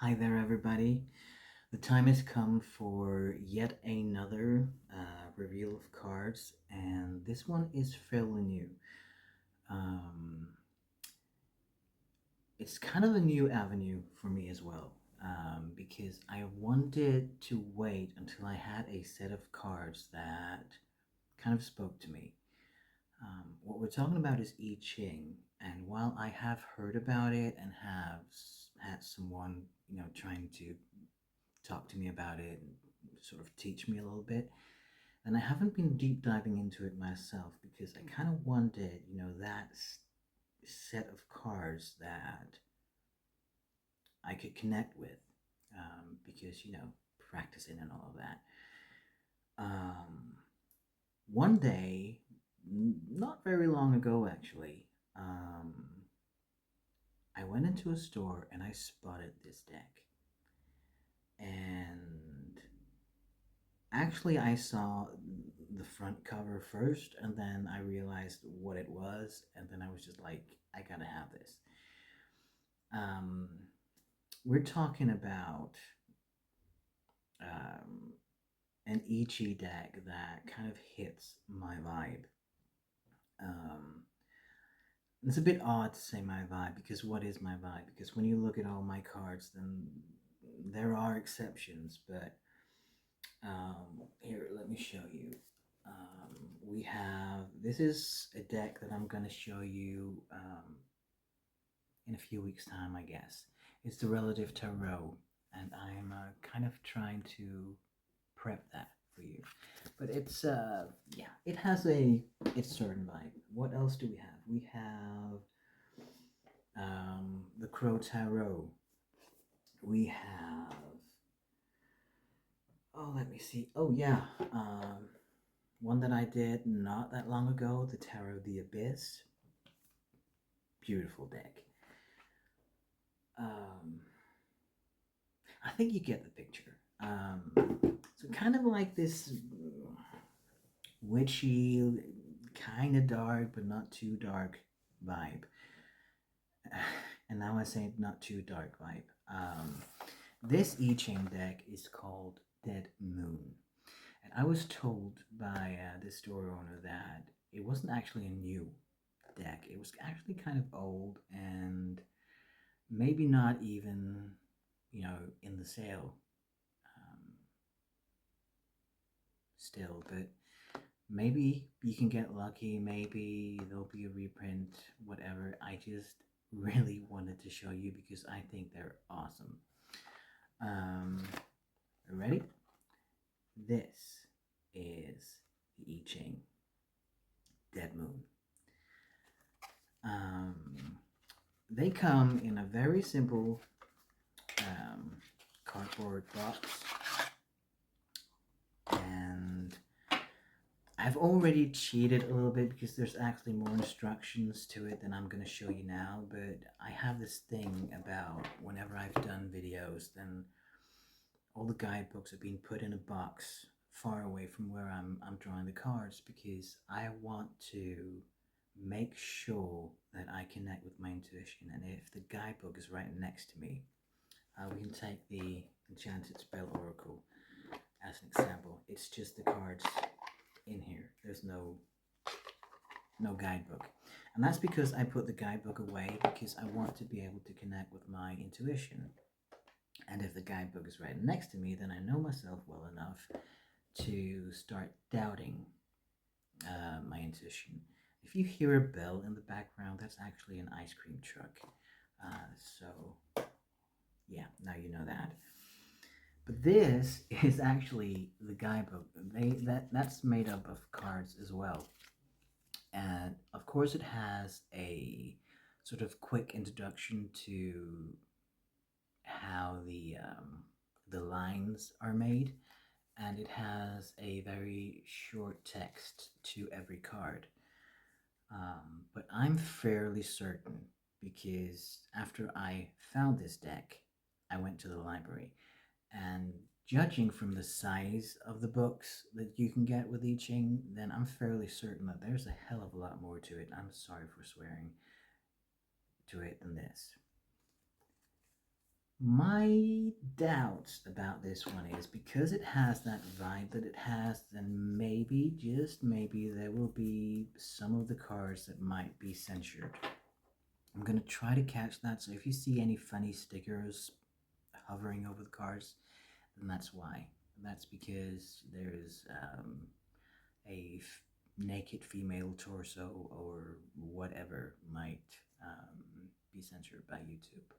Hi there, everybody. The time has come for yet another reveal of cards, and this one is fairly new. Um, it's kind of a new avenue for me as well, because I wanted to wait until I had a set of cards that kind of spoke to me. What we're talking about is I Ching, and while I have heard about it and have had someone, trying to talk to me about it and sort of teach me a little bit. And I haven't been deep diving into it myself because I kind of wanted, that set of cards that I could connect with because, practicing and all of that. Um, One day, not very long ago actually, I went into a store and I spotted this deck. And actually, I saw the front cover first, and then I realized what it was, and then I was just like, I gotta have this. Um, we're talking about um, an Ichi deck that kind of hits my vibe. Um, it's a bit odd to say my vibe because what is my vibe? Because when you look at all my cards, then there are exceptions, but here, let me show you. We have, this is a deck that I'm going to show you in a few weeks' time, I guess. It's the Relative Tarot, and I'm kind of trying to prep that for you. But it's, yeah, it has its certain vibe. What else do we have? We have the Crow Tarot. We have, oh, let me see. Oh, yeah. One that I did not that long ago, the Tarot of the Abyss. Beautiful deck. Um, I think you get the picture. So kind of like this witchy, kind of dark, but not too dark vibe. And now I say not too dark vibe. This I-Ching deck is called Dead Moon. And I was told by the store owner that it wasn't actually a new deck. It was actually kind of old and maybe not even, in the sale still, but maybe you can get lucky. Maybe there'll be a reprint, whatever. I just really wanted to show you because I think they're awesome. Ready? This is the I-Ching Dead Moon. They come in a very simple cardboard box, and I've already cheated a little bit because there's actually more instructions to it than I'm going to show you now, but I have this thing about whenever I've done videos, then all the guidebooks have been put in a box far away from where I'm drawing the cards because I want to make sure that I connect with my intuition. And if the guidebook is right next to me, we can take the Enchanted Spell Oracle as an example. It's just the cards in here. There's no guidebook. And that's because I put the guidebook away because I want to be able to connect with my intuition. And if the guidebook is right next to me, then I know myself well enough to start doubting my intuition. If you hear a bell in the background, that's actually an ice cream truck. So, yeah, now you know that. But this is actually the guidebook. That's made up of cards as well. And of course, it has a sort of quick introduction to how the lines are made, and it has a very short text to every card. But I'm fairly certain because after I found this deck, I went to the library, and judging from the size of the books that you can get with I-Ching, then I'm fairly certain that there's a hell of a lot more to it. I'm sorry for swearing to it than this. My doubts about this one is because it has that vibe that it has, then maybe, just maybe, there will be some of the cards that might be censored. I'm going to try to catch that, so if you see any funny stickers hovering over the cards, then that's why. That's because there's a naked female torso or whatever might be censored by YouTube.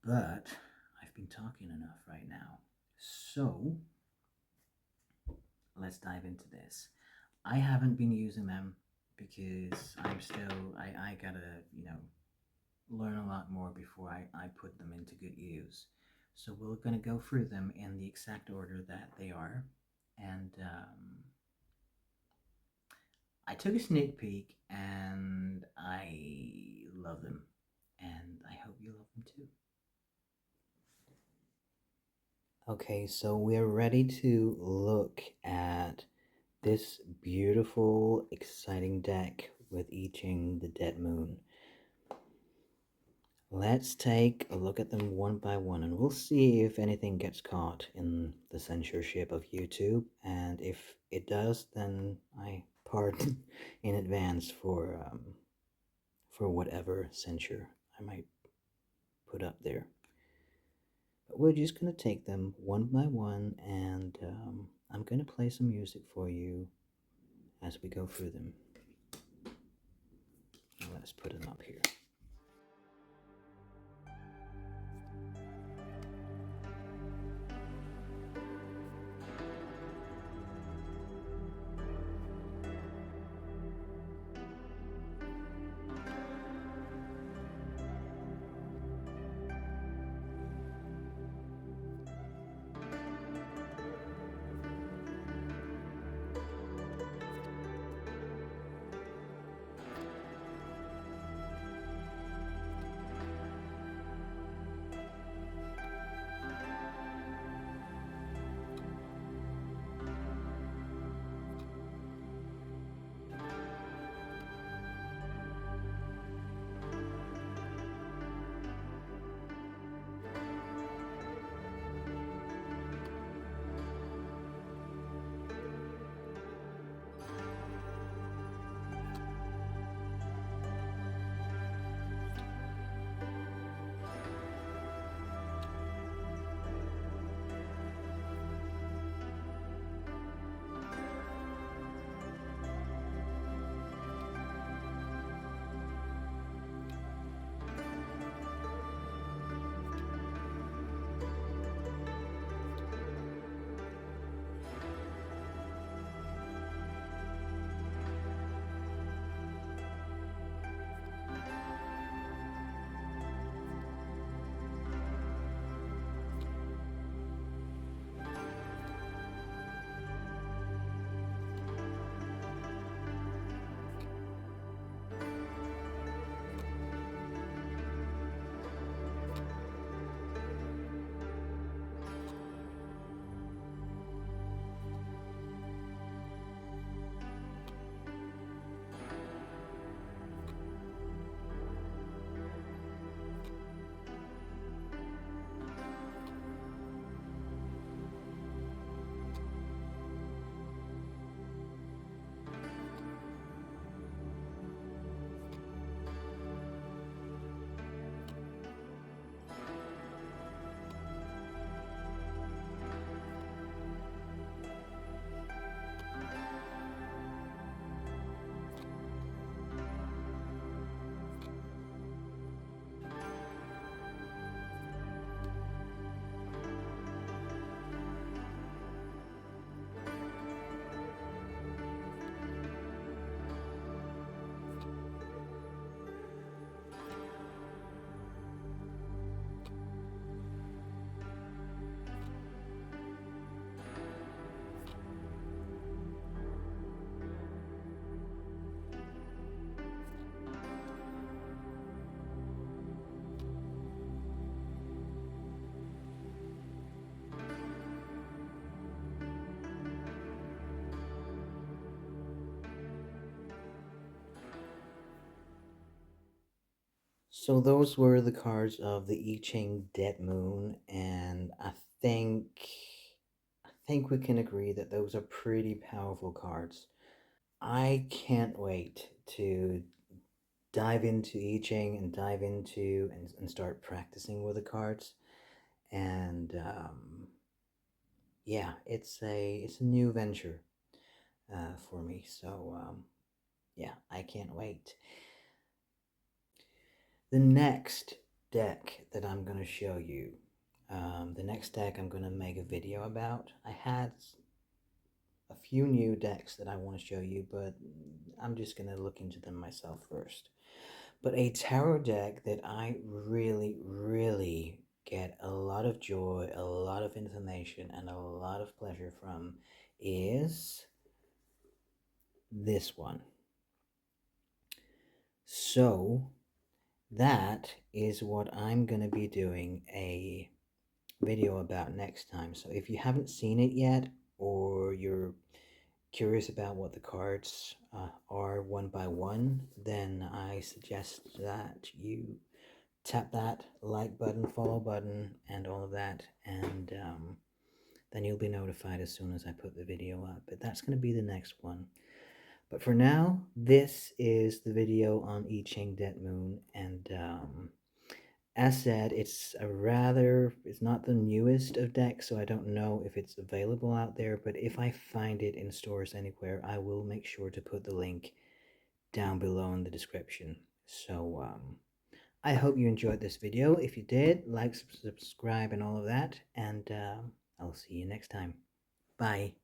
But I've been talking enough right now. So let's dive into this. I haven't been using them because I gotta, learn a lot more before I put them into good use. So we're gonna go through them in the exact order that they are. And I took a sneak peek and I love them. And I hope you love them too. Okay, so we're ready to look at this beautiful, exciting deck with I-Ching the Dead Moon. Let's take a look at them one by one, and we'll see if anything gets caught in the censorship of YouTube, and if it does, then I pardon in advance for whatever censure I might put up there. But we're just going to take them one by one, and I'm going to play some music for you as we go through them. Let's put them up here. So those were the cards of the I-Ching Dead Moon, and think I think we can agree that those are pretty powerful cards. I can't wait to dive into I-Ching and dive into and start practicing with the cards. And yeah, it's a new venture for me. So yeah, I can't wait. The next deck that I'm going to show you, the next deck I'm going to make a video about. I had a few new decks that I want to show you, but I'm just going to look into them myself first. But a tarot deck that I really get a lot of joy, a lot of information, and a lot of pleasure from is this one. So that is what I'm going to be doing a video about next time. So if you haven't seen it yet, or you're curious about what the cards are one by one, then I suggest that you tap that like button, follow button, and all of that, and then you'll be notified as soon as I put the video up. But that's going to be the next one. But for now, this is the video on I-Ching Dead Moon, and as said, it's not the newest of decks, so I don't know if it's available out there, but if I find it in stores anywhere, I will make sure to put the link down below in the description. So, I hope you enjoyed this video. If you did, like, subscribe, and all of that, and I'll see you next time. Bye.